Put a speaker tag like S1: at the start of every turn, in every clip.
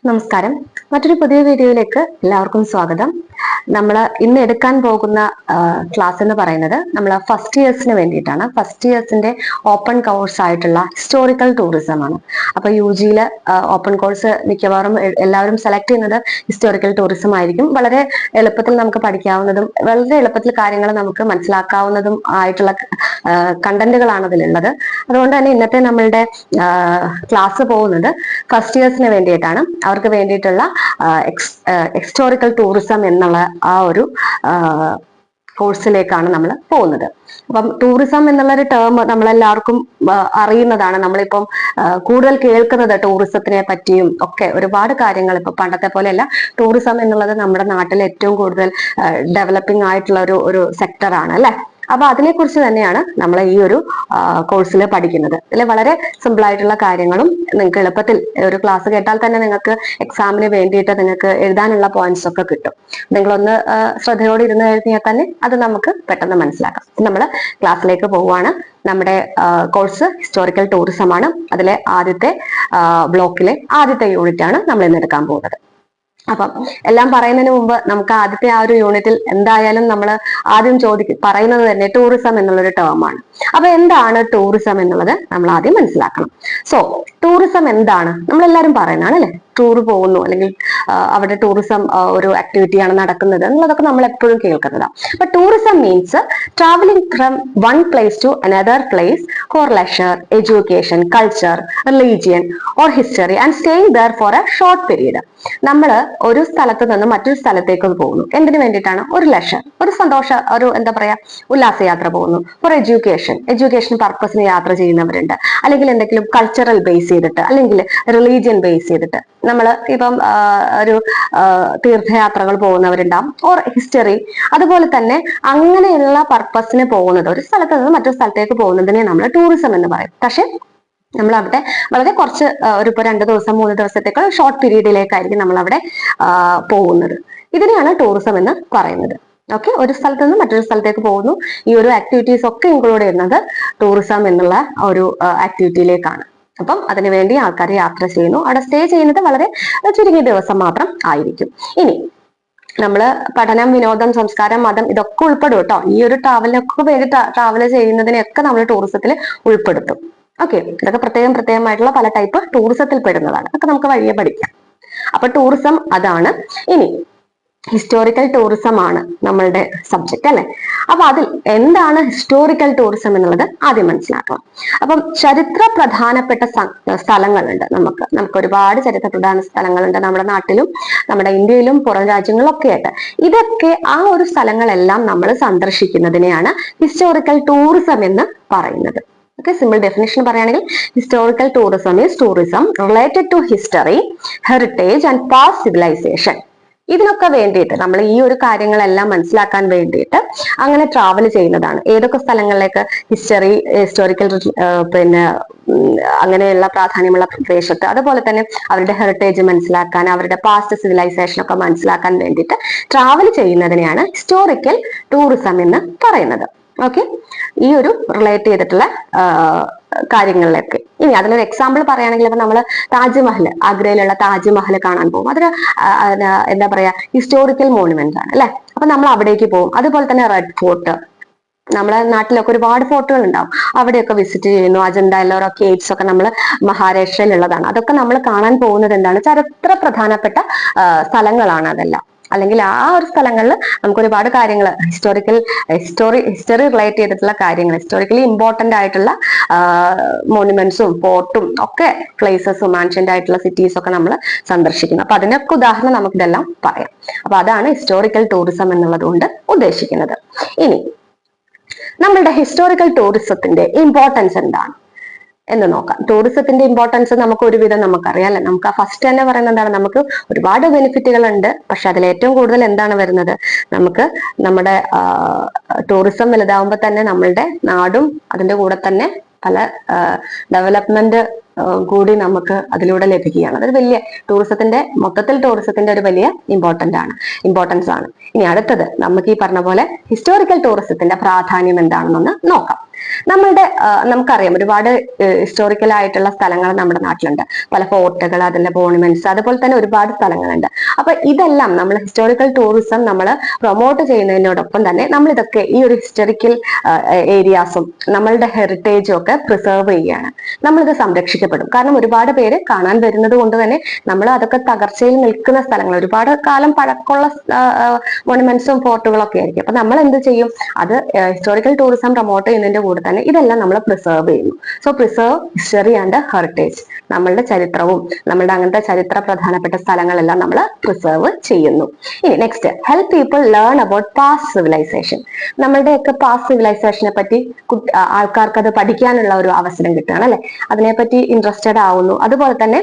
S1: നമസ്കാരം. മറ്റൊരു പുതിയ വീഡിയോയിലേക്ക് എല്ലാവർക്കും സ്വാഗതം. നമ്മൾ ഇന്ന് എടുക്കാൻ പോകുന്ന ക്ലാസ് എന്ന് പറയുന്നത് നമ്മൾ ഫസ്റ്റ് ഇയേഴ്സിന് വേണ്ടിയിട്ടാണ്. ഫസ്റ്റ് ഇയേഴ്സിന്റെ ഓപ്പൺ കോഴ്സ് ആയിട്ടുള്ള ഹിസ്റ്റോറിക്കൽ ടൂറിസം ആണ്. അപ്പൊ UG ഓപ്പൺ കോഴ്സ് മിക്കവാറും എല്ലാവരും സെലക്ട് ചെയ്യുന്നത് ഹിസ്റ്റോറിക്കൽ ടൂറിസം ആയിരിക്കും. വളരെ എളുപ്പത്തിൽ നമുക്ക് പഠിക്കാവുന്നതും വളരെ എളുപ്പത്തിൽ കാര്യങ്ങൾ നമുക്ക് മനസ്സിലാക്കാവുന്നതും ആയിട്ടുള്ള കണ്ടന്റുകളാണ് അതിലുള്ളത്. അതുകൊണ്ട് തന്നെ ഇന്നത്തെ നമ്മളുടെ ക്ലാസ് പോകുന്നത് ഫസ്റ്റ് ഇയേഴ്സിന് വേണ്ടിയിട്ടാണ്. അവർക്ക് വേണ്ടിയിട്ടുള്ള ഹിസ്റ്റോറിക്കൽ ടൂറിസം എന്നുള്ള ആ ഒരു കോഴ്സിലേക്കാണ് നമ്മൾ പോകുന്നത്. അപ്പം ടൂറിസം എന്നുള്ള ഒരു ടേം നമ്മളെല്ലാവർക്കും അറിയുന്നതാണ്. നമ്മളിപ്പം കൂടുതൽ കേൾക്കുന്നത് ടൂറിസത്തിനെ പറ്റിയും ഒക്കെ ഒരുപാട് കാര്യങ്ങൾ. ഇപ്പൊ പണ്ടത്തെ പോലെയല്ല, ടൂറിസം എന്നുള്ളത് നമ്മുടെ നാട്ടിൽ ഏറ്റവും കൂടുതൽ ഡെവലപ്പിംഗ് ആയിട്ടുള്ള ഒരു സെക്ടറാണ് അല്ലെ. അപ്പൊ അതിനെക്കുറിച്ച് തന്നെയാണ് നമ്മൾ ഈ ഒരു കോഴ്സിൽ പഠിക്കുന്നത്. ഇതിൽ വളരെ സിമ്പിൾ ആയിട്ടുള്ള കാര്യങ്ങളും നിങ്ങൾക്ക് എളുപ്പത്തിൽ ഒരു ക്ലാസ് കേട്ടാൽ തന്നെ നിങ്ങൾക്ക് എക്സാമിന് വേണ്ടിയിട്ട് നിങ്ങൾക്ക് എഴുതാനുള്ള പോയിന്റ്സ് ഒക്കെ കിട്ടും. നിങ്ങളൊന്ന് ശ്രദ്ധയോടെ ഇരുന്ന് കഴിഞ്ഞാൽ തന്നെ അത് നമുക്ക് പെട്ടെന്ന് മനസ്സിലാക്കാം. നമ്മൾ ക്ലാസ്സിലേക്ക് പോവുകയാണ്. നമ്മുടെ കോഴ്സ് ഹിസ്റ്റോറിക്കൽ ടൂറിസം ആണ്. അതിലെ ആദ്യത്തെ ബ്ലോക്കിലെ ആദ്യത്തെ യൂണിറ്റ് ആണ് നമ്മൾ ഇന്ന് എടുക്കാൻ പോകുന്നത്. അപ്പം എല്ലാം പറയുന്നതിന് മുമ്പ് നമുക്ക് ആദ്യത്തെ ആ ഒരു യൂണിറ്റിൽ എന്തായാലും നമ്മൾ ആദ്യം പറയുന്നത് തന്നെ ടൂറിസം എന്നുള്ളൊരു ടേമാണ്. അപ്പൊ എന്താണ് ടൂറിസം എന്നുള്ളത് നമ്മൾ ആദ്യം മനസ്സിലാക്കണം. സോ ടൂറിസം എന്താണ്? നമ്മളെല്ലാരും പറയുന്നതാണ് അല്ലെ, ടൂർ പോകുന്നു അല്ലെങ്കിൽ അവിടെ ടൂറിസം ഒരു ആക്ടിവിറ്റിയാണ് നടക്കുന്നത് എന്നുള്ളതൊക്കെ നമ്മൾ എപ്പോഴും കേൾക്കുന്നതാണ്. അപ്പൊ tourism means travelling from one place to another place for leisure, education, culture, religion or history and staying there for a short period. നമ്മൾ ഒരു സ്ഥലത്ത് നിന്ന് മറ്റൊരു സ്ഥലത്തേക്ക് പോകുന്നു. എന്തിനു വേണ്ടിയിട്ടാണ്? ഒരു ലെഷർ, ഒരു സന്തോഷ, ഒരു എന്താ പറയാ, ഉല്ലാസയാത്ര പോകുന്നു. ഫോർ എഡ്യൂക്കേഷൻ പർപ്പസിന് യാത്ര ചെയ്യുന്നവരുണ്ട്. അല്ലെങ്കിൽ എന്തെങ്കിലും കൾച്ചറൽ ബേസ് ചെയ്തിട്ട്, അല്ലെങ്കിൽ റിലീജിയൻ ബേസ് ചെയ്തിട്ട് നമ്മൾ ഇപ്പം ഒരു തീർത്ഥയാത്രകൾ പോകുന്നവരുണ്ടാവും. ഓർ ഹിസ്റ്ററി, അതുപോലെ തന്നെ അങ്ങനെയുള്ള പർപ്പസിന് പോകുന്നത്, ഒരു സ്ഥലത്ത് നിന്ന് മറ്റൊരു സ്ഥലത്തേക്ക് പോകുന്നതിനെ നമ്മൾ ടൂറിസം എന്ന് പറയും. പക്ഷെ നമ്മൾ അവിടെ വളരെ കുറച്ച് ഒരു 2 ദിവസം 3 ദിവസത്തേക്ക് ഷോർട്ട് പീരീഡിലേക്കായിരിക്കും നമ്മൾ അവിടെ പോകുന്നത്. ഇതിനെയാണ് ടൂറിസം എന്ന് പറയുന്നത്. ഓക്കെ, ഒരു സ്ഥലത്ത് നിന്ന് മറ്റൊരു സ്ഥലത്തേക്ക് പോകുന്നു. ഈ ഒരു ആക്ടിവിറ്റീസ് ഒക്കെ ഇൻക്ലൂഡ് ചെയ്യുന്നത് ടൂറിസം എന്നുള്ള ഒരു ആക്ടിവിറ്റിയിലേക്കാണ്. അപ്പം അതിനുവേണ്ടി ആൾക്കാർ യാത്ര ചെയ്യുന്നു. അവിടെ സ്റ്റേ ചെയ്യുന്നത് വളരെ ചുരുങ്ങിയ ദിവസം മാത്രം ആയിരിക്കും. ഇനി നമ്മള് പഠനം, വിനോദം, സംസ്കാരം, മതം ഇതൊക്കെ ഉൾപ്പെടും കേട്ടോ. ഈ ഒരു ട്രാവലിനൊക്കെ വേണ്ടി ട്രാവൽ ചെയ്യുന്നതിനെയൊക്കെ നമ്മൾ ടൂറിസത്തിൽ ഉൾപ്പെടുത്തും. ഓക്കെ, ഇതൊക്കെ പ്രത്യേകമായിട്ടുള്ള പല ടൈപ്പ് ടൂറിസത്തിൽ പെടുന്നതാണ്. അതൊക്കെ നമുക്ക് വഴിയെ പഠിക്കാം. അപ്പൊ ടൂറിസം അതാണ്. ഇനി ഹിസ്റ്റോറിക്കൽ ടൂറിസം ആണ് നമ്മളുടെ സബ്ജക്റ്റ് അല്ലെ. അപ്പൊ അതിൽ എന്താണ് ഹിസ്റ്റോറിക്കൽ ടൂറിസം എന്നുള്ളത് ആദ്യം മനസ്സിലാക്കണം. അപ്പം ചരിത്ര പ്രധാനപ്പെട്ട സ്ഥലങ്ങളുണ്ട്. നമുക്ക് ഒരുപാട് ചരിത്ര പ്രധാന സ്ഥലങ്ങളുണ്ട് നമ്മുടെ നാട്ടിലും നമ്മുടെ ഇന്ത്യയിലും പുറം രാജ്യങ്ങളിലൊക്കെ ആയിട്ട്. ഇതൊക്കെ ആ ഒരു സ്ഥലങ്ങളെല്ലാം നമ്മൾ സന്ദർശിക്കുന്നതിനെയാണ് ഹിസ്റ്റോറിക്കൽ ടൂറിസം എന്ന് പറയുന്നത്. Okay, simple definition പറയുകയാണെങ്കിൽ historical tourism is tourism related to history, heritage and past civilisation. ഇതിനൊക്കെ വേണ്ടിയിട്ട് നമ്മൾ ഈ ഒരു കാര്യങ്ങളെല്ലാം മനസ്സിലാക്കാൻ വേണ്ടിയിട്ട് അങ്ങനെ ട്രാവൽ ചെയ്യുന്നതാണ്. ഏതൊക്കെ സ്ഥലങ്ങളിലേക്ക്? ഹിസ്റ്റോറിക്കൽ പിന്നെ അങ്ങനെയുള്ള പ്രാധാന്യമുള്ള പ്രദേശത്ത്, അതുപോലെ തന്നെ അവരുടെ ഹെറിറ്റേജ് മനസ്സിലാക്കാൻ, അവരുടെ പാസ്റ്റ് സിവിലൈസേഷൻ ഒക്കെ മനസ്സിലാക്കാൻ വേണ്ടിയിട്ട് ട്രാവൽ ചെയ്യുന്നതിനെയാണ് ഹിസ്റ്റോറിക്കൽ ടൂറിസം എന്ന് പറയുന്നത്. ഓക്കെ, ഈ ഒരു റിലേറ്റ് ചെയ്തിട്ടുള്ള കാര്യങ്ങളിലേക്ക്. ഇനി അതിനൊരു എക്സാമ്പിൾ പറയുകയാണെങ്കിൽ ഇപ്പൊ നമ്മള് താജ്മഹൽ, ആഗ്രയിലുള്ള താജ്മഹൽ കാണാൻ പോകും. അതൊരു എന്താ പറയാ, ഹിസ്റ്റോറിക്കൽ മോണുമെന്റ് ആണ് അല്ലെ. അപ്പൊ നമ്മൾ അവിടേക്ക് പോകും. അതുപോലെ തന്നെ റെഡ് ഫോർട്ട്, നമ്മളെ നാട്ടിലൊക്കെ ഒരുപാട് ഫോർട്ടുകൾ ഉണ്ടാവും. അവിടെയൊക്കെ വിസിറ്റ് ചെയ്യുന്നു. അജന്ത, എല്ലോറ കേവ്സ് ഒക്കെ നമ്മൾ മഹാരാഷ്ട്രയിലുള്ളതാണ്. അതൊക്കെ നമ്മൾ കാണാൻ പോകുന്നത് എന്താണ്? ചരിത്ര പ്രധാനപ്പെട്ട സ്ഥലങ്ങളാണ് അതെല്ലാം. അല്ലെങ്കിൽ ആ ഒരു സ്ഥലങ്ങളിൽ നമുക്ക് ഒരുപാട് കാര്യങ്ങൾ ഹിസ്റ്ററി റിലേറ്റ് ചെയ്തിട്ടുള്ള കാര്യങ്ങൾ, ഹിസ്റ്റോറിക്കലി ഇമ്പോർട്ടന്റ് ആയിട്ടുള്ള മോണുമെന്റ്സും ഫോർട്ടും ഒക്കെ പ്ലേസസും ആൻഷ്യന്റ് ആയിട്ടുള്ള സിറ്റീസ് ഒക്കെ നമ്മൾ സന്ദർശിക്കുന്നു. അപ്പൊ അതിനൊക്കെ ഉദാഹരണം നമുക്ക് ഇതെല്ലാം പറയാം. അപ്പൊ അതാണ് ഹിസ്റ്റോറിക്കൽ ടൂറിസം എന്നുള്ളത് കൊണ്ട് ഉദ്ദേശിക്കുന്നത്. ഇനി നമ്മളുടെ ഹിസ്റ്റോറിക്കൽ ടൂറിസത്തിന്റെ ഇമ്പോർട്ടൻസ് എന്താണ് എന്ന് നോക്കാം. ടൂറിസത്തിന്റെ ഇമ്പോർട്ടൻസ് നമുക്ക് ഒരുവിധം നമുക്കറിയാം അല്ലെ. നമുക്ക് ആ ഫസ്റ്റ് തന്നെ പറയുന്നത് എന്താണ്? നമുക്ക് ഒരുപാട് ബെനിഫിറ്റുകൾ ഉണ്ട്. പക്ഷെ അതിൽ ഏറ്റവും കൂടുതൽ എന്താണ് വരുന്നത്? നമുക്ക് നമ്മുടെ ടൂറിസം വലുതാവുമ്പോൾ തന്നെ നമ്മളുടെ നാടും അതിന്റെ കൂടെ തന്നെ പല ഡെവലപ്മെന്റ് കൂടി നമുക്ക് അതിലൂടെ ലഭിക്കുകയാണ്. അതൊരു വലിയ മൊത്തത്തിൽ ടൂറിസത്തിന്റെ ഒരു വലിയ ഇമ്പോർട്ടൻസ് ആണ്. ഇനി അടുത്തത് നമുക്ക് ഈ പറഞ്ഞ പോലെ ഹിസ്റ്റോറിക്കൽ ടൂറിസത്തിന്റെ പ്രാധാന്യം എന്താണെന്നൊന്ന് നോക്കാം. നമ്മളുടെ നമുക്കറിയാം ഒരുപാട് ഹിസ്റ്റോറിക്കൽ ആയിട്ടുള്ള സ്ഥലങ്ങൾ നമ്മുടെ നാട്ടിലുണ്ട്, പല ഫോർട്ടുകൾ, അതിന്റെ മോണുമെന്റ്സ്, അതുപോലെ തന്നെ ഒരുപാട് സ്ഥലങ്ങളുണ്ട്. അപ്പൊ ഇതെല്ലാം നമ്മൾ ഹിസ്റ്റോറിക്കൽ ടൂറിസം നമ്മൾ പ്രൊമോട്ട് ചെയ്യുന്നതിനോടൊപ്പം തന്നെ നമ്മൾ ഇതൊക്കെ ഈ ഒരു ഹിസ്റ്റോറിക്കൽ ഏരിയാസും നമ്മളുടെ ഹെറിറ്റേജും ഒക്കെ പ്രിസർവ് ചെയ്യുകയാണ്. നമ്മളിത് സംരക്ഷിക്കപ്പെടും. കാരണം ഒരുപാട് പേര് കാണാൻ വരുന്നത് കൊണ്ട് തന്നെ നമ്മൾ അതൊക്കെ തകർച്ചയിൽ നിൽക്കുന്ന സ്ഥലങ്ങൾ, ഒരുപാട് കാലം പഴക്കമുള്ള മോണുമെന്റ്സും ഫോർട്ടുകളും ഒക്കെ ആയിരിക്കും. അപ്പൊ നമ്മൾ എന്ത് ചെയ്യും, അത് ഹിസ്റ്റോറിക്കൽ ടൂറിസം പ്രൊമോട്ട് ചെയ്യുന്നതിന്റെ കൂടെ തന്നെ ഇതെല്ലാം നമ്മൾ പ്രിസർവ് ചെയ്യുന്നു. So preserve history and heritage, നമ്മളുടെ ചരിത്രവും നമ്മളുടെ അങ്ങനത്തെ ചരിത്ര പ്രധാനപ്പെട്ട സ്ഥലങ്ങളെല്ലാം നമ്മൾ പ്രിസർവ് ചെയ്യുന്നു. ഇനി next, help people learn about past civilisation. നമ്മളുടെയൊക്കെ പാസ്റ്റ് സിവിലൈസേഷനെ പറ്റി ആൾക്കാർക്ക് അത് പഠിക്കാനുള്ള ഒരു അവസരം കിട്ടുകയാണ് അല്ലെ, അതിനെപ്പറ്റി ഇൻട്രസ്റ്റഡ് ആവുന്നു. അതുപോലെ തന്നെ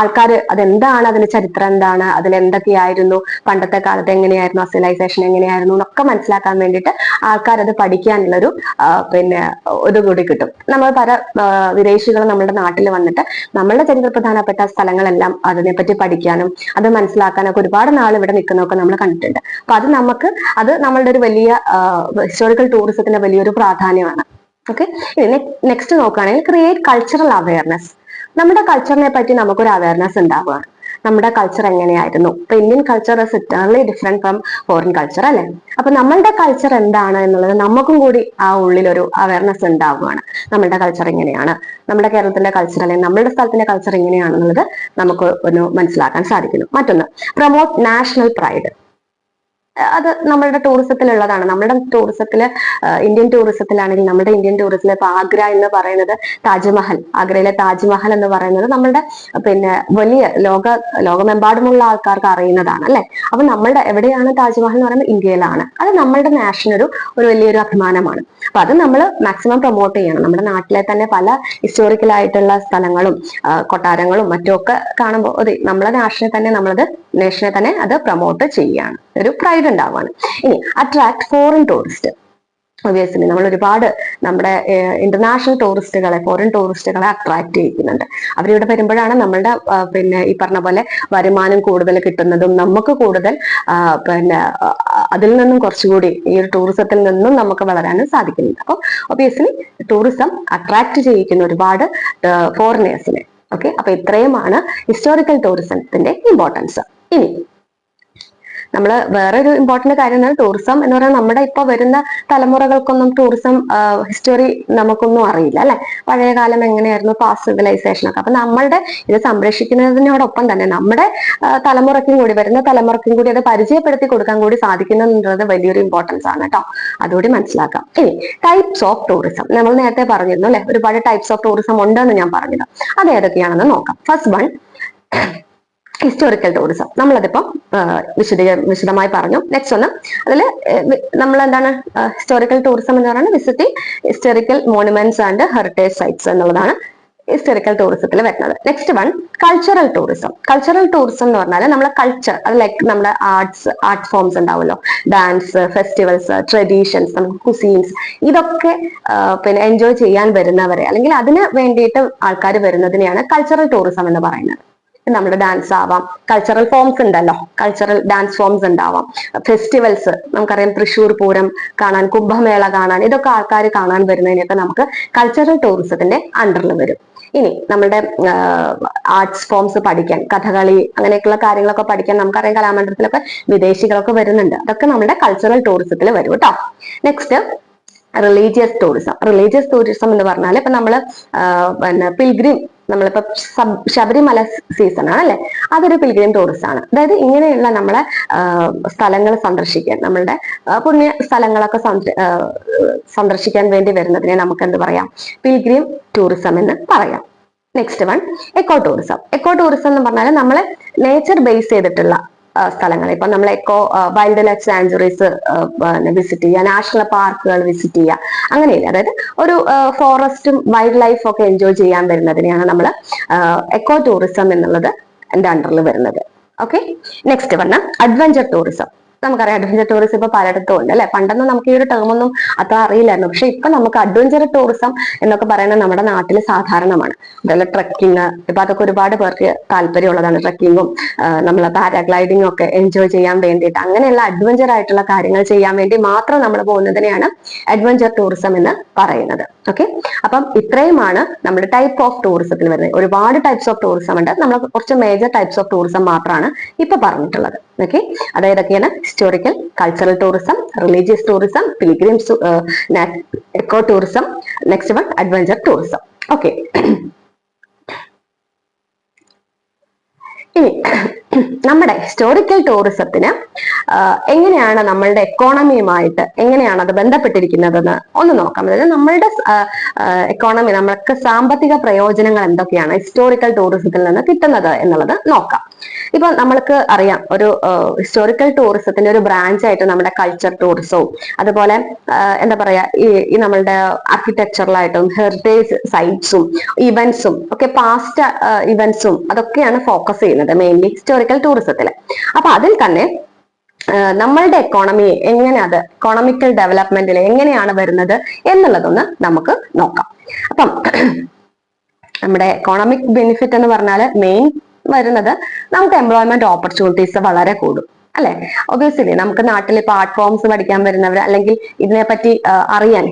S1: ആൾക്കാർ അതെന്താണ്, അതിന്റെ ചരിത്രം എന്താണ്, അതിൽ എന്തൊക്കെയായിരുന്നു, പണ്ടത്തെ കാലത്ത് എങ്ങനെയായിരുന്നു, ആ സിവിലൈസേഷൻ എങ്ങനെയായിരുന്നു എന്നൊക്കെ മനസ്സിലാക്കാൻ വേണ്ടിയിട്ട് ആൾക്കാർ അത് പഠിക്കാനുള്ളൊരു ഇതുകൂടി കിട്ടും. നമ്മൾ പല വിദേശികളും നമ്മുടെ നാട്ടിൽ വന്നിട്ട് നമ്മളുടെ ചരിത്ര പ്രധാനപ്പെട്ട സ്ഥലങ്ങളെല്ലാം അതിനെപ്പറ്റി പഠിക്കാനും അത് മനസ്സിലാക്കാനൊക്കെ ഒരുപാട് നാൾ ഇവിടെ നിൽക്കുന്നതൊക്കെ നമ്മൾ കണ്ടിട്ടുണ്ട്. അപ്പൊ അത് നമ്മളുടെ ഒരു വലിയ ഹിസ്റ്റോറിക്കൽ ടൂറിസത്തിന്റെ വലിയൊരു പ്രാധാന്യമാണ്. ഓക്കെ, നെക്സ്റ്റ് നോക്കുകയാണെങ്കിൽ ക്രിയേറ്റ് കൾച്ചറൽ അവയർനെസ്. നമ്മുടെ കൾച്ചറിനെ പറ്റി നമുക്കൊരു അവയർനെസ് ഉണ്ടാവുകയാണ്. നമ്മുടെ കൾച്ചർ എങ്ങനെയായിരുന്നു. ഇപ്പൊ Indian culture is utterly different from foreign culture അല്ലെ. അപ്പൊ നമ്മളുടെ കൾച്ചർ എന്താണ് എന്നുള്ളത് നമുക്കും കൂടി ആ ഉള്ളിലൊരു അവയർനെസ് ഉണ്ടാവുകയാണ്. നമ്മളുടെ കൾച്ചർ എങ്ങനെയാണ്, നമ്മുടെ കേരളത്തിന്റെ കൾച്ചർ അല്ലെങ്കിൽ നമ്മുടെ സ്ഥലത്തിന്റെ കൾച്ചർ എങ്ങനെയാണെന്നുള്ളത് നമുക്ക് ഒന്ന് മനസ്സിലാക്കാൻ സാധിക്കുന്നു. മറ്റൊന്ന്, പ്രൊമോട്ട് നാഷണൽ പ്രൈഡ്. അത് നമ്മളുടെ ടൂറിസത്തിലുള്ളതാണ്. നമ്മുടെ ടൂറിസത്തില്, ഇന്ത്യൻ ടൂറിസത്തിലാണെങ്കിൽ നമ്മുടെ ഇന്ത്യൻ ടൂറിസത്തിൽ ഇപ്പൊ ആഗ്ര എന്ന് പറയുന്നത് താജ്മഹൽ, ആഗ്രയിലെ താജ്മഹൽ എന്ന് പറയുന്നത് നമ്മളുടെ വലിയ ലോകമെമ്പാടുമുള്ള ആൾക്കാർക്ക് അറിയുന്നതാണ് അല്ലെ. അപ്പൊ നമ്മളുടെ എവിടെയാണ് താജ്മഹൽ എന്ന് പറയുന്നത്, ഇന്ത്യയിലാണ്. അത് നമ്മളുടെ നാഷനൊരു വലിയൊരു അഭിമാനമാണ്. അപ്പൊ അത് നമ്മൾ മാക്സിമം പ്രൊമോട്ട് ചെയ്യണം. നമ്മുടെ നാട്ടിലെ തന്നെ പല ഹിസ്റ്റോറിക്കൽ ആയിട്ടുള്ള സ്ഥലങ്ങളും കൊട്ടാരങ്ങളും മറ്റുമൊക്കെ കാണുമ്പോൾ നമ്മളെ നേഷനെ തന്നെ അത് പ്രൊമോട്ട് ചെയ്യുകയാണ്, ഒരു പ്രൈഡ് ഉണ്ടാവുകയാണ്. ഇനി അട്രാക്ട് ഫോറിൻ ടൂറിസ്റ്റ്. ഒബിയസ്ലി നമ്മൾ ഒരുപാട് നമ്മുടെ ഇന്റർനാഷണൽ ടൂറിസ്റ്റുകളെ, ഫോറിൻ ടൂറിസ്റ്റുകളെ അട്രാക്ട് ചെയ്യിക്കുന്നുണ്ട്. അവരിവിടെ വരുമ്പോഴാണ് നമ്മളുടെ ഈ പറഞ്ഞ പോലെ വരുമാനം കൂടുതൽ കിട്ടുന്നതും നമുക്ക് കൂടുതൽ അതിൽ നിന്നും കുറച്ചുകൂടി ഈ ഒരു ടൂറിസത്തിൽ നിന്നും നമുക്ക് വളരാനും സാധിക്കുന്നുണ്ട്. അപ്പോൾ ഒബിയസ്ലി ടൂറിസം അട്രാക്ട് ചെയ്യിക്കുന്ന ഒരുപാട് ഫോറിനേഴ്സിനെ. ഓക്കെ, അപ്പൊ ഇത്രയുമാണ് ഹിസ്റ്റോറിക്കൽ ടൂറിസത്തിന്റെ ഇമ്പോർട്ടൻസ്. ഇനി നമ്മൾ വേറൊരു ഇമ്പോർട്ടന്റ് കാര്യം എന്നാൽ ടൂറിസം എന്ന് പറയുന്നത് നമ്മുടെ ഇപ്പൊ വരുന്ന തലമുറകൾക്കൊന്നും ടൂറിസം ഹിസ്റ്ററി നമുക്കൊന്നും അറിയില്ല അല്ലെ. പഴയ കാലം എങ്ങനെയായിരുന്നു, പാസ്റ്റ് സിവിലൈസേഷൻ ഒക്കെ. അപ്പൊ നമ്മളുടെ ഇത് സംരക്ഷിക്കുന്നതിനോടൊപ്പം തന്നെ നമ്മുടെ തലമുറയ്ക്കും കൂടി, വരുന്ന തലമുറയ്ക്കും കൂടി അത് പരിചയപ്പെടുത്തി കൊടുക്കാൻ കൂടി സാധിക്കുന്നുള്ളത് വലിയൊരു ഇമ്പോർട്ടൻസ് ആണ് കേട്ടോ. അതുകൂടി മനസ്സിലാക്കാം. ഇനി ടൈപ്സ് ഓഫ് ടൂറിസം നമ്മൾ നേരത്തെ പറഞ്ഞിരുന്നു അല്ലെ, ഒരുപാട് ടൈപ്സ് ഓഫ് ടൂറിസം ഉണ്ടെന്ന് ഞാൻ പറഞ്ഞത്. അത് ഏതൊക്കെയാണെന്ന് നോക്കാം. First one, historical tourism. നമ്മളതിപ്പം വിശദമായി പറഞ്ഞു. നെക്സ്റ്റ് ഒന്ന്, അതിൽ നമ്മൾ എന്താണ് ഹിസ്റ്റോറിക്കൽ ടൂറിസം എന്ന് പറയുന്നത് visit historical monuments and heritage sites എന്നുള്ളതാണ് ഹിസ്റ്റോറിക്കൽ ടൂറിസത്തിൽ വരുന്നത്. Next one, cultural tourism. Cultural tourism എന്ന് പറഞ്ഞാൽ നമ്മളെ കൾച്ചർ, അത് ലൈക്ക് നമ്മുടെ ആർട്ട് ഫോംസ് ഉണ്ടാവുമല്ലോ, ഡാൻസ്, ഫെസ്റ്റിവൽസ്, ട്രഡീഷൻസ്, നമുക്ക് കുസീൻസ്, ഇതൊക്കെ എൻജോയ് ചെയ്യാൻ വരുന്നവരെ അല്ലെങ്കിൽ അതിന് വേണ്ടിയിട്ട് ആൾക്കാർ വരുന്നതിനെയാണ് കൾച്ചറൽ ടൂറിസം എന്ന് പറയുന്നത്. നമ്മുടെ ഡാൻസ് ആവാം, കൾച്ചറൽ ഫോംസ് ഉണ്ടല്ലോ, കൾച്ചറൽ ഡാൻസ് ഫോംസ് ഉണ്ടാവാം, ഫെസ്റ്റിവൽസ് നമുക്കറിയാം, തൃശ്ശൂർ പൂരം കാണാൻ, കുംഭമേള കാണാൻ, ഇതൊക്കെ ആൾക്കാർ കാണാൻ വരുന്നതിനൊക്കെ നമുക്ക് കൾച്ചറൽ ടൂറിസത്തിന്റെ അണ്ടറിൽ വരും. ഇനി നമ്മുടെ ആർട്സ് ഫോംസ് പഠിക്കാൻ, കഥകളി അങ്ങനെയൊക്കെയുള്ള കാര്യങ്ങളൊക്കെ പഠിക്കാൻ നമുക്കറിയാം കലാമണ്ഡലത്തിലൊക്കെ വിദേശികളൊക്കെ വരുന്നുണ്ട്. അതൊക്കെ നമ്മുടെ കൾച്ചറൽ ടൂറിസത്തിൽ വരും കേട്ടോ. Next, religious tourism. Religious tourism എന്ന് പറഞ്ഞാൽ ഇപ്പൊ നമ്മള് പിൽഗ്രിം, നമ്മളിപ്പോ ശബരിമല സീസൺ ആണല്ലേ, അതൊരു പിൽഗ്രിം ടൂറിസം ആണ്. അതായത് ഇങ്ങനെയുള്ള നമ്മളെ സ്ഥലങ്ങൾ സന്ദർശിക്കാൻ, നമ്മളുടെ പുണ്യ സ്ഥലങ്ങളൊക്കെ സന്ദർശിക്കാൻ വേണ്ടി വരുന്നതിനെ നമുക്ക് എന്ത് പറയാം, പിൽഗ്രിം ടൂറിസം എന്ന് പറയാം. Next one, eco tourism. Eco tourism എന്ന് പറഞ്ഞാൽ നമ്മളെ നേച്ചർ ബേസ് ചെയ്തിട്ടുള്ള സ്ഥലങ്ങൾ, ഇപ്പൊ നമ്മൾ വൈൽഡ് ലൈഫ് സാങ്ച്വറീസ് വിസിറ്റ് ചെയ്യുക, നാഷണൽ പാർക്കുകൾ വിസിറ്റ് ചെയ്യുക, അങ്ങനെയില്ല. അതായത് ഒരു ഫോറസ്റ്റും വൈൽഡ് ലൈഫും ഒക്കെ എൻജോയ് ചെയ്യാൻ വരുന്നതിനെയാണ് നമ്മൾ എക്കോ ടൂറിസം എന്നുള്ളത് എന്റെ അണ്ടറിൽ വരുന്നത്. ഓക്കെ, നെക്സ്റ്റ് പറഞ്ഞ അഡ്വഞ്ചർ ടൂറിസം. നമുക്കറിയാം അഡ്വഞ്ചർ ടൂറിസം ഇപ്പൊ പലയിടത്തും ഉണ്ട് അല്ലെ. പണ്ടൊന്നും നമുക്ക് ഈ ഒരു ടേം ഒന്നും അത്ര അറിയില്ലായിരുന്നു. പക്ഷെ ഇപ്പൊ നമുക്ക് അഡ്വഞ്ചർ ടൂറിസം എന്നൊക്കെ പറയുന്നത് നമ്മുടെ നാട്ടിൽ സാധാരണമാണ്. അതുപോലെ ട്രക്കിങ്, ഇപ്പൊ അതൊക്കെ ഒരുപാട് പേർക്ക് താല്പര്യമുള്ളതാണ്. ട്രക്കിങ്ങും നമ്മളെ പാരാഗ്ലൈഡിങ്ങും ഒക്കെ എൻജോയ് ചെയ്യാൻ വേണ്ടിയിട്ട്, അങ്ങനെയുള്ള അഡ്വഞ്ചർ ആയിട്ടുള്ള കാര്യങ്ങൾ ചെയ്യാൻ വേണ്ടി മാത്രം നമ്മൾ പോകുന്നതിനെയാണ് അഡ്വഞ്ചർ ടൂറിസം എന്ന് പറയുന്നത്. ഓക്കെ, അപ്പം ഇത്രയുമാണ് നമ്മുടെ ടൈപ്പ് ഓഫ് ടൂറിസത്തിൽ വരുന്നത്. ഒരുപാട് ടൈപ്സ് ഓഫ് ടൂറിസം ഉണ്ട്. നമ്മൾ കുറച്ച് മേജർ ടൈപ്സ് ഓഫ് ടൂറിസം മാത്രമാണ് ഇപ്പൊ പറഞ്ഞിട്ടുള്ളത്. ഓക്കെ, അതായതൊക്കെയാണ് historical, cultural tourism, religious tourism, pilgrims, eco tourism, next one adventure tourism. Okay, ഇനി നമ്മുടെ ഹിസ്റ്റോറിക്കൽ ടൂറിസത്തിന് എങ്ങനെയാണ് നമ്മളുടെ എക്കോണമിയുമായിട്ട് എങ്ങനെയാണ് അത് ബന്ധപ്പെട്ടിരിക്കുന്നതെന്ന് ഒന്ന് നോക്കാം. അതായത് നമ്മളുടെ എക്കോണമി, നമ്മൾക്ക് സാമ്പത്തിക പ്രയോജനങ്ങൾ എന്തൊക്കെയാണ് ഹിസ്റ്റോറിക്കൽ ടൂറിസത്തിൽ നിന്ന് കിട്ടുന്നത് എന്നുള്ളത് നോക്കാം. ഇപ്പൊ നമ്മൾക്ക് അറിയാം, ഒരു ഹിസ്റ്റോറിക്കൽ ടൂറിസത്തിന്റെ ഒരു ബ്രാഞ്ച് ആയിട്ട് നമ്മുടെ കൾച്ചർ ടൂറിസവും അതുപോലെ എന്താ പറയാ ഈ നമ്മളുടെ ആർക്കിടെക്ചറലായിട്ടും ഹെറിറ്റേജ് സൈറ്റ്സും ഇവന്റ്സും ഒക്കെ, പാസ്റ്റ് ഇവന്റ്സും അതൊക്കെയാണ് ഫോക്കസ് ചെയ്യുന്നത് മെയിൻലി ഹിസ്റ്റോറിക്കൽ ടൂറിസത്തിൽ. അപ്പൊ അതിൽ തന്നെ നമ്മളുടെ എക്കോണമിയെ എങ്ങനെ, അത് എക്കോണമിക്കൽ ഡെവലപ്മെന്റിൽ എങ്ങനെയാണ് വരുന്നത് എന്നുള്ളതൊന്ന് നമുക്ക് നോക്കാം. അപ്പം നമ്മുടെ എക്കോണമിക് ബെനിഫിറ്റ് എന്ന് പറഞ്ഞാൽ മെയിൻ വരുന്നത് നമുക്ക് എംപ്ലോയ്മെന്റ് ഓപ്പർച്യൂണിറ്റീസ് വളരെ കൂടും അല്ലെ. ഒബിയസ്ലി നമുക്ക് നാട്ടിൽ ഇപ്പൊ ആർട്ട് ഫോംസ് പഠിക്കാൻ വരുന്നവർ, അല്ലെങ്കിൽ ഇതിനെപ്പറ്റി അറിയാൻ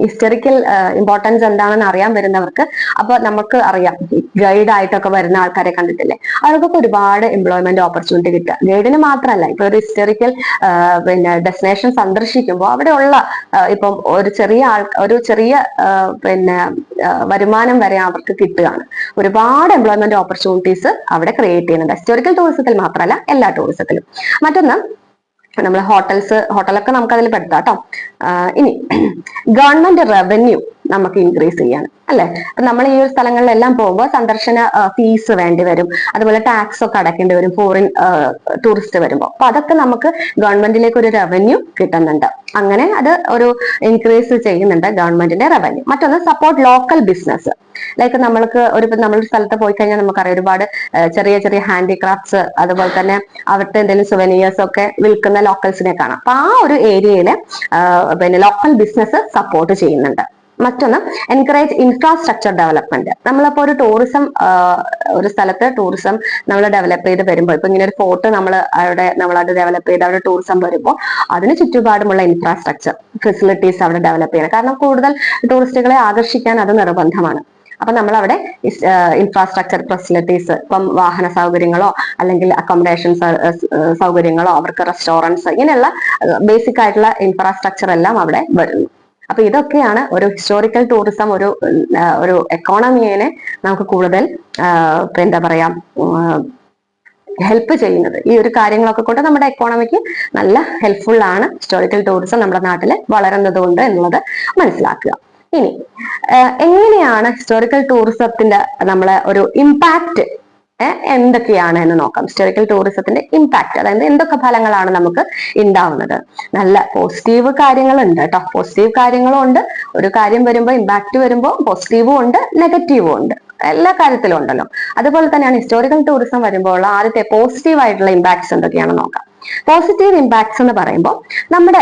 S1: ഹിസ്റ്ററിക്കൽ ഇമ്പോർട്ടൻസ് എന്താണെന്ന് അറിയാൻ വരുന്നവർക്ക്, അപ്പൊ നമുക്ക് അറിയാം ഗൈഡ് ആയിട്ടൊക്കെ വരുന്ന ആൾക്കാരെ കണ്ടിട്ടില്ലേ, അവർക്കൊക്കെ ഒരുപാട് എംപ്ലോയ്മെന്റ് ഓപ്പർച്യൂണിറ്റി കിട്ടുക. ഗൈഡിന് മാത്രമല്ല, ഇപ്പൊ ഒരു ഹിസ്റ്ററിക്കൽ പിന്നെ ഡെസ്റ്റിനേഷൻ സന്ദർശിക്കുമ്പോൾ അവിടെയുള്ള ഇപ്പം ഒരു ചെറിയ പിന്നെ വരുമാനം വരെ അവർക്ക് കിട്ടുകയാണ്. ഒരുപാട് എംപ്ലോയ്മെന്റ് ഓപ്പർച്യൂണിറ്റീസ് അവിടെ ക്രിയേറ്റ് ചെയ്യുന്നുണ്ട്, ഹിസ്റ്റോറിക്കൽ ടൂറിസത്തിൽ മാത്രമല്ല എല്ലാ ടൂറിസത്തിലും. മറ്റൊന്ന് നമ്മൾ ഹോട്ടലൊക്കെ നമുക്ക് അതിൽ പെടുത്താം കേട്ടോ. ഇനി ഗവൺമെന്റ് റവന്യൂ നമുക്ക് ഇൻക്രീസ് ചെയ്യാണ് അല്ലെ. അപ്പൊ നമ്മൾ ഈ ഒരു സ്ഥലങ്ങളിലെല്ലാം പോകുമ്പോൾ സന്ദർശന ഫീസ് വേണ്ടി വരും, അതുപോലെ ടാക്സ് ഒക്കെ അടയ്ക്കേണ്ടി വരും ഫോറിൻ ടൂറിസ്റ്റ് വരുമ്പോൾ. അപ്പൊ അതൊക്കെ നമുക്ക് ഗവൺമെന്റിലേക്ക് ഒരു റവന്യൂ കിട്ടുന്നുണ്ട്. അങ്ങനെ അത് ഒരു ഇൻക്രീസ് ചെയ്യുന്നുണ്ട് ഗവൺമെന്റിന്റെ റവന്യൂ. മറ്റൊന്ന് സപ്പോർട്ട് ലോക്കൽ ബിസിനസ്. ലൈക്ക് നമ്മളൊരു സ്ഥലത്ത് പോയി കഴിഞ്ഞാൽ നമുക്കറിയാം ഒരുപാട് ചെറിയ ചെറിയ ഹാൻഡിക്രാഫ്റ്റ്സ്, അതുപോലെ തന്നെ അവിടുത്തെ എന്തെങ്കിലും സുവനീയേഴ്സ് ഒക്കെ വിൽക്കുന്ന ലോക്കൽസിനെ കാണാം. അപ്പൊ ആ ഒരു ഏരിയയില് പിന്നെ ലോക്കൽ ബിസിനസ് സപ്പോർട്ട് ചെയ്യുന്നുണ്ട്. മറ്റൊന്ന് എൻകറേജ് ഇൻഫ്രാസ്ട്രക്ചർ ഡെവലപ്മെന്റ്. നമ്മളിപ്പോ ഒരു ടൂറിസം, ഒരു സ്ഥലത്ത് ടൂറിസം നമ്മൾ ഡെവലപ്പ് ചെയ്ത് വരുമ്പോൾ, ഇപ്പൊ ഇങ്ങനെ ഒരു ഫോർട്ട് നമ്മളത് ഡെവലപ്പ് ചെയ്ത് അവിടെ ടൂറിസം വരുമ്പോൾ അതിന് ചുറ്റുപാടുമുള്ള ഇൻഫ്രാസ്ട്രക്ചർ ഫെസിലിറ്റീസ് അവിടെ ഡെവലപ്പ് ചെയ്യണം. കാരണം കൂടുതൽ ടൂറിസ്റ്റുകളെ ആകർഷിക്കാൻ അത് നിർബന്ധമാണ്. അപ്പൊ നമ്മൾ അവിടെ ഇൻഫ്രാസ്ട്രക്ചർ ഫെസിലിറ്റീസ്, ഇപ്പം വാഹന സൗകര്യങ്ങളോ അല്ലെങ്കിൽ അക്കോമഡേഷൻ സൗകര്യങ്ങളോ, അവർക്ക് റെസ്റ്റോറൻറ്റ്സ്, ഇങ്ങനെയുള്ള ബേസിക് ആയിട്ടുള്ള ഇൻഫ്രാസ്ട്രക്ചർ എല്ലാം അവിടെ വരുന്നു. അപ്പൊ ഇതൊക്കെയാണ് ഒരു ഹിസ്റ്റോറിക്കൽ ടൂറിസം ഒരു എക്കോണമിയെ നമുക്ക് കൂടുതൽ എന്താ പറയാ ഹെൽപ്പ് ചെയ്യുന്നത്. ഈ ഒരു കാര്യങ്ങളൊക്കെ കൊണ്ട് നമ്മുടെ എക്കോണമിക്ക് നല്ല ഹെൽപ്ഫുൾ ആണ് ഹിസ്റ്റോറിക്കൽ ടൂറിസം നമ്മുടെ നാട്ടിൽ വളരുന്നത് കൊണ്ട് എന്നുള്ളത് മനസ്സിലാക്കുക. ഇനി എങ്ങനെയാണ് ഹിസ്റ്റോറിക്കൽ ടൂറിസത്തിന്റെ നമ്മളെ ഒരു ഇമ്പാക്ട് എന്തൊക്കെയാണ് എന്ന് നോക്കാം. ഹിസ്റ്റോറിക്കൽ ടൂറിസത്തിന്റെ ഇമ്പാക്ട്, അതായത് എന്തൊക്കെ ഫലങ്ങളാണ് നമുക്ക് ഉണ്ടാവുന്നത്. നല്ല പോസിറ്റീവ് കാര്യങ്ങളുണ്ട് കേട്ടോ, പോസിറ്റീവ് കാര്യങ്ങളും ഉണ്ട്. ഒരു കാര്യം വരുമ്പോൾ, ഇമ്പാക്ട് വരുമ്പോൾ പോസിറ്റീവും ഉണ്ട് നെഗറ്റീവും ഉണ്ട്, എല്ലാ കാര്യത്തിലും ഉണ്ടല്ലോ. അതുപോലെ തന്നെയാണ് ഹിസ്റ്റോറിക്കൽ ടൂറിസം വരുമ്പോൾ ആദ്യത്തെ പോസിറ്റീവ് ആയിട്ടുള്ള ഇമ്പാക്ട്സ് എന്തൊക്കെയാണെന്ന് നോക്കാം. പോസിറ്റീവ് ഇമ്പാക്ട്സ് എന്ന് പറയുമ്പോൾ നമ്മുടെ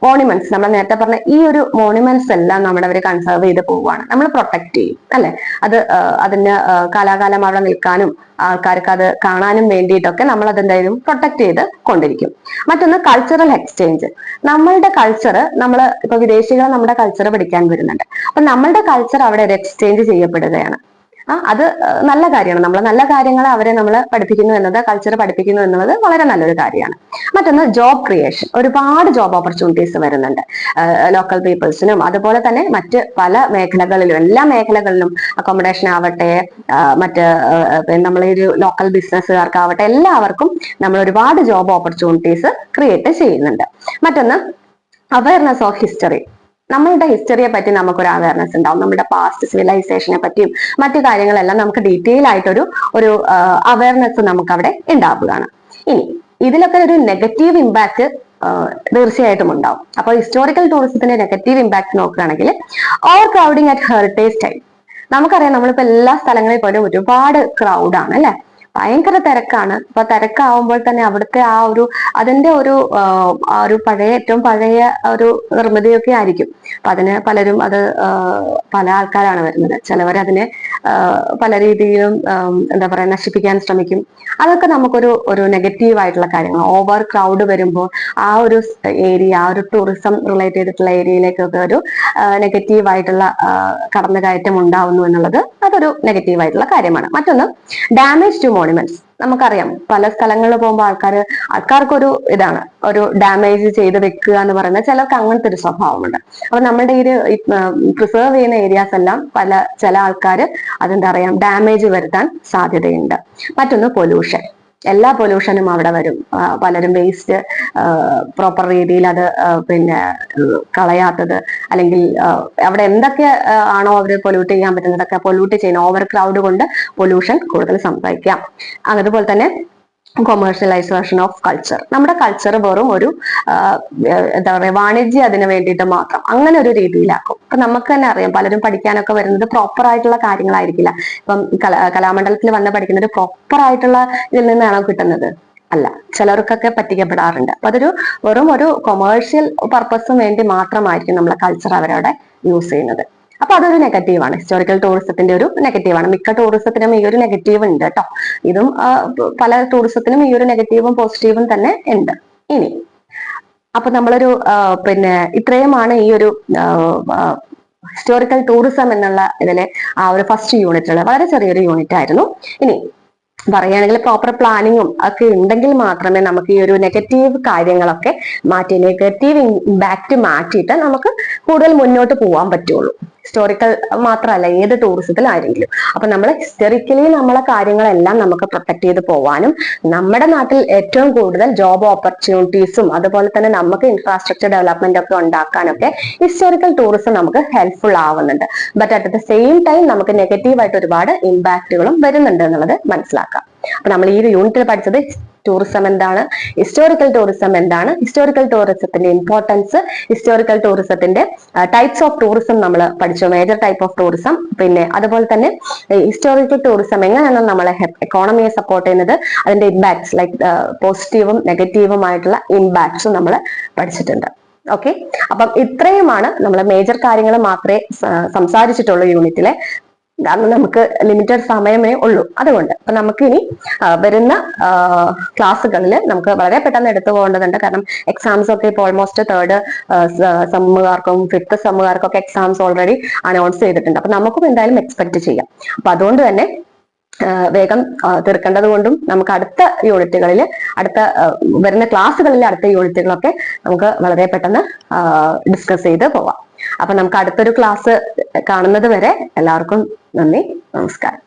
S1: മോണുമെന്റ്സ്, നമ്മൾ നേരത്തെ പറഞ്ഞ ഈ ഒരു മോണുമെന്റ്സ് എല്ലാം നമ്മുടെ അവർ കൺസേർവ് ചെയ്ത് പോവുകയാണ്, നമ്മൾ പ്രൊട്ടക്ട് ചെയ്യും അല്ലെ. അതിന് കാലാകാലം അവിടെ നിൽക്കാനും ആൾക്കാർക്ക് അത് കാണാനും വേണ്ടിയിട്ടൊക്കെ നമ്മൾ അതെന്തായാലും പ്രൊട്ടക്ട് ചെയ്ത് കൊണ്ടിരിക്കും. മറ്റൊന്ന് കൾച്ചറൽ എക്സ്ചേഞ്ച്. നമ്മളുടെ കൾച്ചർ, ഇപ്പൊ വിദേശികൾ നമ്മുടെ കൾച്ചർ പഠിക്കാൻ വരുന്നുണ്ട്. അപ്പൊ നമ്മളുടെ കൾച്ചർ അവിടെ ഒരു എക്സ്ചേഞ്ച് ചെയ്യപ്പെടുകയാണ്. അത് നല്ല കാര്യമാണ്. നമ്മൾ നല്ല കാര്യങ്ങൾ അവരെ നമ്മൾ പഠിപ്പിക്കുന്നു എന്നത്, കൾച്ചർ പഠിപ്പിക്കുന്നു എന്നുള്ളത് വളരെ നല്ലൊരു കാര്യമാണ്. മറ്റൊന്ന് ജോബ് ക്രിയേഷൻ. ഒരുപാട് ജോബ് ഓപ്പർച്യൂണിറ്റീസ് വരുന്നുണ്ട് ലോക്കൽ പീപ്പിൾസിനും, അതുപോലെ തന്നെ മറ്റ് പല മേഖലകളിലും, എല്ലാ മേഖലകളിലും അക്കോമഡേഷൻ ആവട്ടെ, മറ്റ് നമ്മളെ ഒരു ലോക്കൽ ബിസിനസ്സുകാർക്കാവട്ടെ, എല്ലാവർക്കും നമ്മൾ ഒരുപാട് ജോബ് ഓപ്പർച്യൂണിറ്റീസ് ക്രിയേറ്റ് ചെയ്യുന്നുണ്ട്. മറ്റൊന്ന് അവയർനെസ് ഓഫ് ഹിസ്റ്ററി. നമ്മളുടെ ഹിസ്റ്ററിയെ പറ്റി നമുക്കൊരു അവയർനെസ് ഉണ്ടാവും. നമ്മുടെ പാസ്റ്റ് സിവിലൈസേഷനെ പറ്റിയും മറ്റു കാര്യങ്ങളെല്ലാം നമുക്ക് ഡീറ്റെയിൽ ആയിട്ടൊരു അവയർനെസ് നമുക്ക് അവിടെ ഉണ്ടാവുകയാണ്. ഇനി ഇതിലൊക്കെ ഒരു നെഗറ്റീവ് ഇമ്പാക്ട് തീർച്ചയായിട്ടും ഉണ്ടാവും. അപ്പൊ ഹിസ്റ്റോറിക്കൽ ടൂറിസത്തിന്റെ നെഗറ്റീവ് ഇമ്പാക്ട് നോക്കുകയാണെങ്കിൽ over crowding at heritage time. നമുക്കറിയാം, നമ്മളിപ്പോ എല്ലാ സ്ഥലങ്ങളിൽ പോലും ഒരുപാട് ക്രൗഡാണ് അല്ലെ. ഭയങ്കര തിരക്കാണ്. അപ്പൊ തിരക്കാവുമ്പോൾ തന്നെ അവിടുത്തെ അതിന്റെ ഒരു ഏറ്റവും പഴയ ഒരു നിർമ്മിതിയൊക്കെ ആയിരിക്കും. അപ്പൊ അതിന് പലരും പല ആൾക്കാരാണ് വരുന്നത്. ചിലവരതിനെ പല രീതിയിലും എന്താ പറയാ നശിപ്പിക്കാൻ ശ്രമിക്കും. അതൊക്കെ നമുക്കൊരു നെഗറ്റീവ് ആയിട്ടുള്ള കാര്യങ്ങൾ. ഓവർ ക്രൗഡ് വരുമ്പോൾ ആ ഒരു ഏരിയ, ആ ഒരു ടൂറിസം റിലേറ്റ് ചെയ്തിട്ടുള്ള ഏരിയയിലേക്കൊക്കെ ഒരു നെഗറ്റീവ് ആയിട്ടുള്ള കടന്നുകയറ്റം ഉണ്ടാവുന്നു എന്നുള്ളത് അതൊരു നെഗറ്റീവ് ആയിട്ടുള്ള കാര്യമാണ്. മറ്റൊന്ന്, ഡാമേജ് ടു മോണുമെന്റ്സ്. നമുക്കറിയാം പല സ്ഥലങ്ങളിൽ പോകുമ്പോൾ ആൾക്കാർക്കൊരു ഇതാണ്, ഒരു ഡാമേജ് ചെയ്ത് വെക്കുക എന്ന് പറയുന്നത്. ചിലർക്ക് അങ്ങനത്തെ ഒരു സ്വഭാവമുണ്ട്. അപ്പൊ നമ്മുടെ ഈ പ്രിസർവ് ചെയ്യുന്ന ഏരിയാസ് എല്ലാം ചില ആൾക്കാർ അതെന്താ പറയാ ഡാമേജ് വരുത്താൻ സാധ്യതയുണ്ട്. മറ്റൊന്ന്, പൊല്യൂഷൻ. എല്ലാ പൊല്യൂഷനും അവിടെ വരും. പലരും വേസ്റ്റ് പ്രോപ്പർ രീതിയിൽ അത് കളയാത്തത്, അല്ലെങ്കിൽ അവിടെ എന്തൊക്കെ ആണോ അവർ പൊല്യൂട്ട് ചെയ്യാൻ പറ്റുന്നതൊക്കെ പൊല്യൂട്ട് ചെയ്യുന്ന ഓവർ ക്രൗഡ് കൊണ്ട് പൊല്യൂഷൻ കൂടുതൽ സംഭവിക്കാം. അതുപോലെ തന്നെ കൊമേഴ്ഷ്യലൈസേഷൻ ഓഫ് കൾച്ചർ. നമ്മുടെ കൾച്ചർ വെറും ഒരു എന്താ പറയുക വാണിജ്യം അതിന് വേണ്ടിയിട്ട് മാത്രം അങ്ങനെ ഒരു രീതിയിലാക്കും. അപ്പൊ നമുക്ക് തന്നെ അറിയാം പലരും പഠിക്കാനൊക്കെ വരുന്നത് പ്രോപ്പർ ആയിട്ടുള്ള കാര്യങ്ങളായിരിക്കില്ല. ഇപ്പം കലാമണ്ഡലത്തിൽ വന്ന് പഠിക്കുന്നത് പ്രോപ്പർ ആയിട്ടുള്ള ഇതിൽ നിന്നാണോ കിട്ടുന്നത്? അല്ല, ചിലർക്കൊക്കെ പറ്റിക്കപ്പെടാറുണ്ട്. അപ്പൊ വെറും ഒരു കൊമേഴ്ഷ്യൽ പർപ്പസിന് വേണ്ടി മാത്രമായിരിക്കും നമ്മളെ കൾച്ചർ അവരവിടെ യൂസ് ചെയ്യുന്നത്. അപ്പൊ അതൊരു നെഗറ്റീവാണ്. ഹിസ്റ്റോറിക്കൽ ടൂറിസത്തിന്റെ ഒരു നെഗറ്റീവാണ്. മിക്ക ടൂറിസത്തിനും ഈ ഒരു നെഗറ്റീവ് ഉണ്ട് കേട്ടോ. ഇതും പല ടൂറിസത്തിനും ഈ ഒരു നെഗറ്റീവും പോസിറ്റീവും തന്നെ ഉണ്ട്. ഇനി അപ്പൊ നമ്മളൊരു ഇത്രയുമാണ് ഈ ഒരു ഹിസ്റ്റോറിക്കൽ ടൂറിസം എന്നുള്ള ഇതിലെ ആ ഒരു ഫസ്റ്റ് യൂണിറ്റുള്ള വളരെ ചെറിയൊരു യൂണിറ്റ് ആയിരുന്നു. ഇനി പറയുകയാണെങ്കിൽ പ്രോപ്പർ പ്ലാനിങ്ങും ഒക്കെ ഉണ്ടെങ്കിൽ മാത്രമേ നമുക്ക് ഈ ഒരു നെഗറ്റീവ് കാര്യങ്ങളൊക്കെ നെഗറ്റീവ് ഇമ്പാക്റ്റ് മാറ്റിയിട്ട് നമുക്ക് കൂടുതൽ മുന്നോട്ട് പോകാൻ പറ്റുള്ളൂ. ഹിസ്റ്റോറിക്കൽ മാത്രമല്ല, ഏത് ടൂറിസത്തിലാണെങ്കിലും. അപ്പൊ നമ്മൾ ഹിസ്റ്റോറിക്കലി നമ്മളെ കാര്യങ്ങളെല്ലാം നമുക്ക് പ്രൊട്ടക്ട് ചെയ്ത് പോവാനും നമ്മുടെ നാട്ടിൽ ഏറ്റവും കൂടുതൽ ജോബ് ഓപ്പർച്യൂണിറ്റീസും അതുപോലെ തന്നെ നമുക്ക് ഇൻഫ്രാസ്ട്രക്ചർ ഡെവലപ്മെന്റ് ഒക്കെ ഉണ്ടാക്കാനൊക്കെ ഹിസ്റ്റോറിക്കൽ ടൂറിസം നമുക്ക് ഹെൽപ്ഫുൾ ആവുന്നുണ്ട്. But at the same time നമുക്ക് നെഗറ്റീവായിട്ട് ഒരുപാട് ഇമ്പാക്റ്റുകളും വരുന്നുണ്ട് എന്നുള്ളത് മനസ്സിലാക്കാം. അപ്പൊ നമ്മൾ ഈ ഒരു യൂണിറ്റിൽ പഠിച്ചത് ടൂറിസം എന്താണ്, ഹിസ്റ്റോറിക്കൽ ടൂറിസം എന്താണ്, ഹിസ്റ്റോറിക്കൽ ടൂറിസത്തിന്റെ ഇമ്പോർട്ടൻസ്, ഹിസ്റ്റോറിക്കൽ ടൂറിസത്തിന്റെ ടൈപ്സ് ഓഫ് ടൂറിസം നമ്മൾ പഠിച്ചു, മേജർ ടൈപ്പ് ഓഫ് ടൂറിസം. പിന്നെ അതുപോലെ തന്നെ ഹിസ്റ്റോറിക്കൽ ടൂറിസം എങ്ങനെയാണ് നമ്മളെ എക്കോണമിയെ സപ്പോർട്ട് ചെയ്യുന്നത്, അതിന്റെ ഇമ്പാക്ട്സ് ലൈക്ക് പോസിറ്റീവും നെഗറ്റീവുമായിട്ടുള്ള ഇമ്പാക്ട്സും നമ്മൾ പഠിച്ചിട്ടുണ്ട്. ഓക്കെ, അപ്പം ഇത്രയുമാണ് നമ്മൾ മേജർ കാര്യങ്ങൾ മാത്രമേ സംസാരിച്ചിട്ടുള്ളൂ യൂണിറ്റിലെ. കാരണം നമുക്ക് ലിമിറ്റഡ് സമയമേ ഉള്ളൂ. അതുകൊണ്ട് അപ്പൊ നമുക്ക് ഇനി വരുന്ന ക്ലാസ്സുകളിൽ നമുക്ക് വളരെ പെട്ടെന്ന് എടുത്തു പോകേണ്ടതുണ്ട്. കാരണം എക്സാംസ് ഒക്കെ ഇപ്പോൾ ഓൾമോസ്റ്റ് തേർഡ് സെമ്മുകാർക്കും ഫിഫ്ത്ത് സെമ്മുകാർക്കും ഒക്കെ എക്സാംസ് ഓൾറെഡി അനൗൺസ് ചെയ്തിട്ടുണ്ട്. അപ്പൊ നമുക്കും എന്തായാലും എക്സ്പെക്ട് ചെയ്യാം. അപ്പൊ അതുകൊണ്ട് തന്നെ വേഗം തീർക്കേണ്ടത് കൊണ്ടും നമുക്ക് അടുത്ത യൂണിറ്റുകളിൽ വരുന്ന ക്ലാസ്സുകളിൽ അടുത്ത യൂണിറ്റുകളൊക്കെ നമുക്ക് വളരെ പെട്ടെന്ന് ഡിസ്കസ് ചെയ്ത് പോവാം. അപ്പൊ നമുക്ക് അടുത്തൊരു ക്ലാസ് കാണുന്നത് വരെ എല്ലാവർക്കും നന്ദി, നമസ്കാരം.